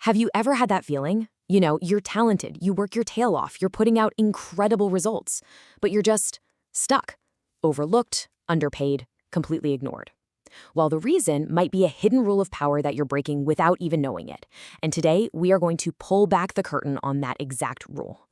Have you ever had that feeling? You know, you're talented, you work your tail off, you're putting out incredible results, but you're just stuck, overlooked, underpaid, completely ignored. Well, the reason might be a hidden rule of power that you're breaking without even knowing it. And today, we are going to pull back the curtain on that exact rule.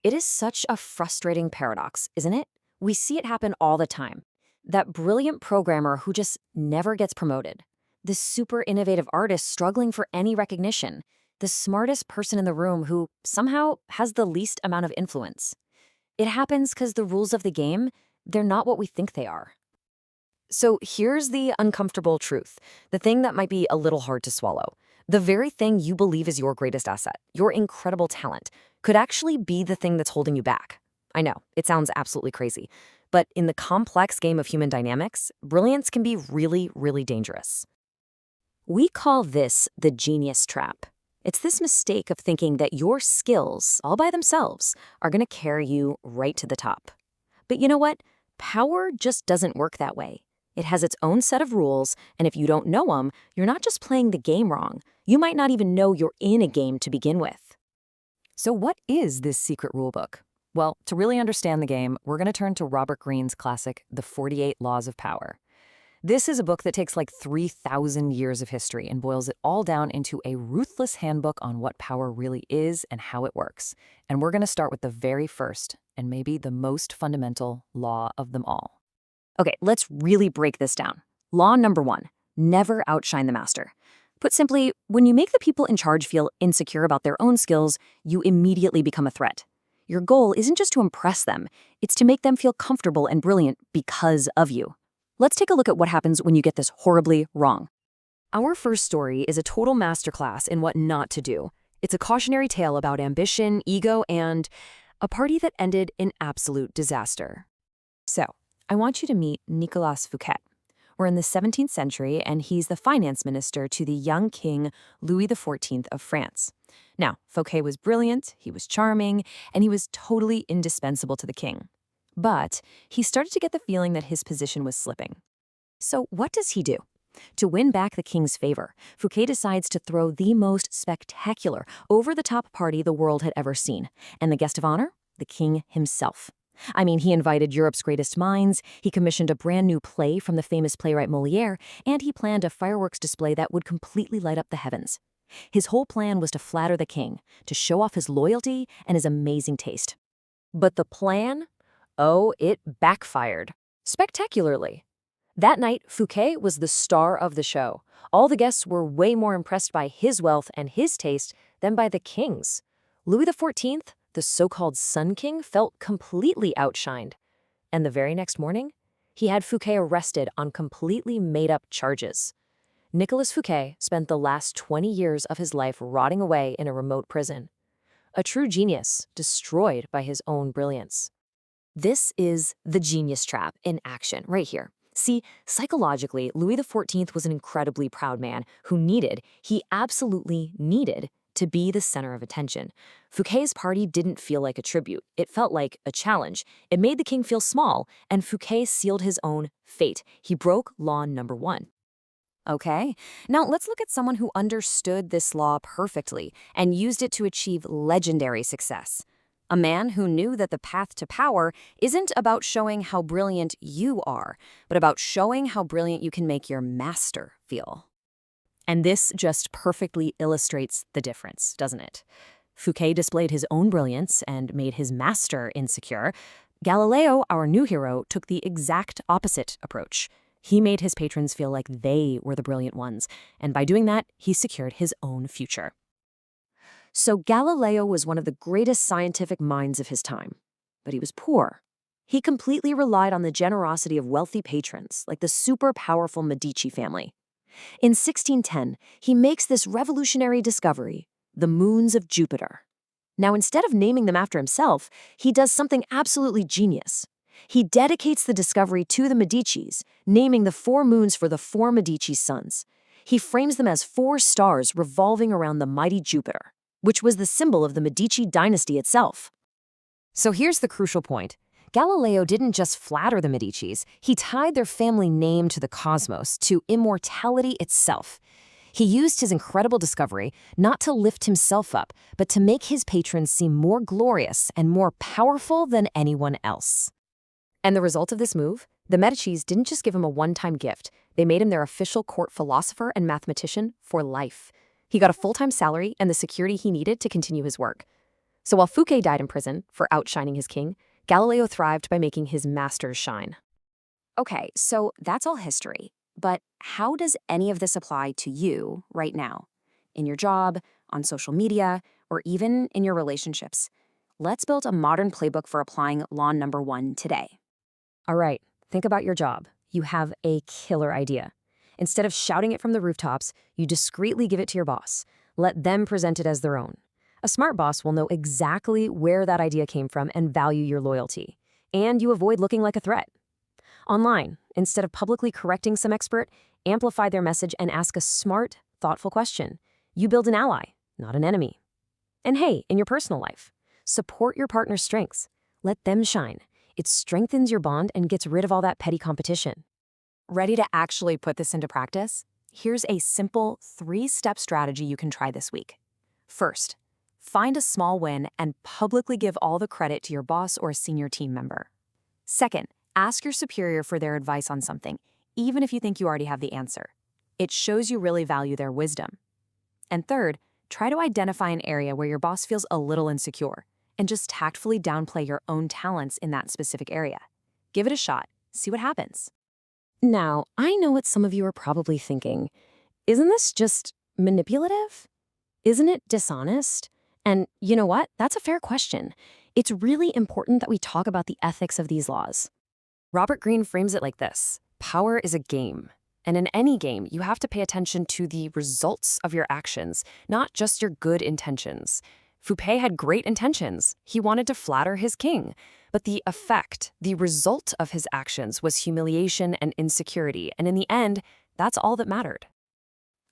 It is such a frustrating paradox, isn't it? We see it happen all the time. That brilliant programmer who just never gets promoted. The super innovative artist struggling for any recognition. The smartest person in the room who somehow has the least amount of influence. It happens because the rules of the game, they're not what we think they are. So here's the uncomfortable truth, the thing that might be a little hard to swallow. The very thing you believe is your greatest asset, your incredible talent, could actually be the thing that's holding you back. I know, it sounds absolutely crazy, but in the complex game of human dynamics, brilliance can be really, really dangerous. We call this the genius trap. It's this mistake of thinking that your skills, all by themselves, are going to carry you right to the top. But you know what? Power just doesn't work that way. It has its own set of rules, and if you don't know them, you're not just playing the game wrong. You might not even know you're in a game to begin with. So what is this secret rulebook? Well, to really understand the game, we're going to turn to Robert Greene's classic, The 48 Laws of Power. This is a book that takes like 3,000 years of history and boils it all down into a ruthless handbook on what power really is and how it works. And we're going to start with the very first, and maybe the most fundamental law of them all. Okay, let's really break this down. Law number 1, never outshine the master. Put simply, when you make the people in charge feel insecure about their own skills, you immediately become a threat. Your goal isn't just to impress them, it's to make them feel comfortable and brilliant because of you. Let's take a look at what happens when you get this horribly wrong. Our first story is a total masterclass in what not to do. It's a cautionary tale about ambition, ego, and a party that ended in absolute disaster. So, I want you to meet Nicolas Fouquet. We're in the 17th century, and he's the finance minister to the young King Louis XIV of France. Now, Fouquet was brilliant, he was charming, and he was totally indispensable to the king. But he started to get the feeling that his position was slipping. So what does he do? To win back the king's favor, Fouquet decides to throw the most spectacular, over-the-top party the world had ever seen. And the guest of honor? The king himself. I mean, he invited Europe's greatest minds, he commissioned a brand new play from the famous playwright Molière, and he planned a fireworks display that would completely light up the heavens. His whole plan was to flatter the king, to show off his loyalty and his amazing taste. But the plan? Oh, it backfired. Spectacularly. That night, Fouquet was the star of the show. All the guests were way more impressed by his wealth and his taste than by the king's. Louis XIV, the so-called Sun King, felt completely outshined. And the very next morning, he had Fouquet arrested on completely made-up charges. Nicolas Fouquet spent the last 20 years of his life rotting away in a remote prison. A true genius, destroyed by his own brilliance. This is the genius trap in action right here. See, psychologically, Louis XIV was an incredibly proud man who he absolutely needed to be the center of attention. Fouquet's party didn't feel like a tribute. It felt like a challenge. It made the king feel small, and Fouquet sealed his own fate. He broke law number 1. Okay, now let's look at someone who understood this law perfectly and used it to achieve legendary success. A man who knew that the path to power isn't about showing how brilliant you are, but about showing how brilliant you can make your master feel. And this just perfectly illustrates the difference, doesn't it? Fouquet displayed his own brilliance and made his master insecure. Galileo, our new hero, took the exact opposite approach. He made his patrons feel like they were the brilliant ones, and by doing that, he secured his own future. So Galileo was one of the greatest scientific minds of his time, but he was poor. He completely relied on the generosity of wealthy patrons, like the super powerful Medici family. In 1610, he makes this revolutionary discovery, the moons of Jupiter. Now, instead of naming them after himself, he does something absolutely genius. He dedicates the discovery to the Medicis, naming the 4 moons for the 4 Medici sons. He frames them as 4 stars revolving around the mighty Jupiter, which was the symbol of the Medici dynasty itself. So here's the crucial point. Galileo didn't just flatter the Medicis, he tied their family name to the cosmos, to immortality itself. He used his incredible discovery not to lift himself up, but to make his patrons seem more glorious and more powerful than anyone else. And the result of this move? The Medicis didn't just give him a one-time gift. They made him their official court philosopher and mathematician for life. He got a full-time salary and the security he needed to continue his work. So while Fouquet died in prison for outshining his king, Galileo thrived by making his masters shine. Okay, so that's all history. But how does any of this apply to you right now? In your job, on social media, or even in your relationships? Let's build a modern playbook for applying law number 1 today. All right, think about your job. You have a killer idea. Instead of shouting it from the rooftops, you discreetly give it to your boss. Let them present it as their own. A smart boss will know exactly where that idea came from and value your loyalty. And you avoid looking like a threat. Online, instead of publicly correcting some expert, amplify their message and ask a smart, thoughtful question. You build an ally, not an enemy. And hey, in your personal life, support your partner's strengths. Let them shine. It strengthens your bond and gets rid of all that petty competition. Ready to actually put this into practice? Here's a simple 3-step strategy you can try this week. First, find a small win and publicly give all the credit to your boss or a senior team member. Second, ask your superior for their advice on something, even if you think you already have the answer. It shows you really value their wisdom. And third, try to identify an area where your boss feels a little insecure and just tactfully downplay your own talents in that specific area. Give it a shot. See what happens. Now, I know what some of you are probably thinking. Isn't this just manipulative? Isn't it dishonest? And you know what? That's a fair question. It's really important that we talk about the ethics of these laws. Robert Greene frames it like this: power is a game. And in any game, you have to pay attention to the results of your actions, not just your good intentions. Fouquet had great intentions. He wanted to flatter his king. But the effect, the result of his actions was humiliation and insecurity. And in the end, that's all that mattered.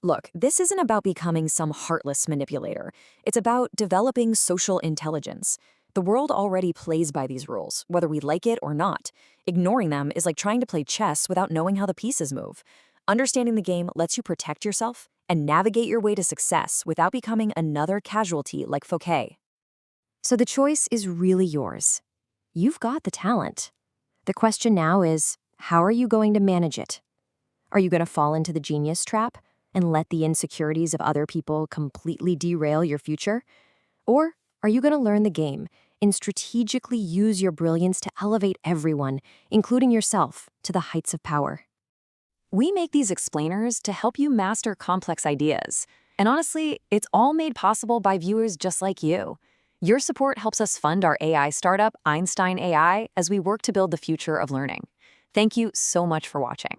Look, this isn't about becoming some heartless manipulator. It's about developing social intelligence. The world already plays by these rules, whether we like it or not. Ignoring them is like trying to play chess without knowing how the pieces move. Understanding the game lets you protect yourself and navigate your way to success without becoming another casualty like Fouquet. So the choice is really yours. You've got the talent. The question now is, how are you going to manage it? Are you going to fall into the genius trap and let the insecurities of other people completely derail your future? Or are you going to learn the game and strategically use your brilliance to elevate everyone, including yourself, to the heights of power? We make these explainers to help you master complex ideas. And honestly, it's all made possible by viewers just like you. Your support helps us fund our AI startup, Einstein AI, as we work to build the future of learning. Thank you so much for watching.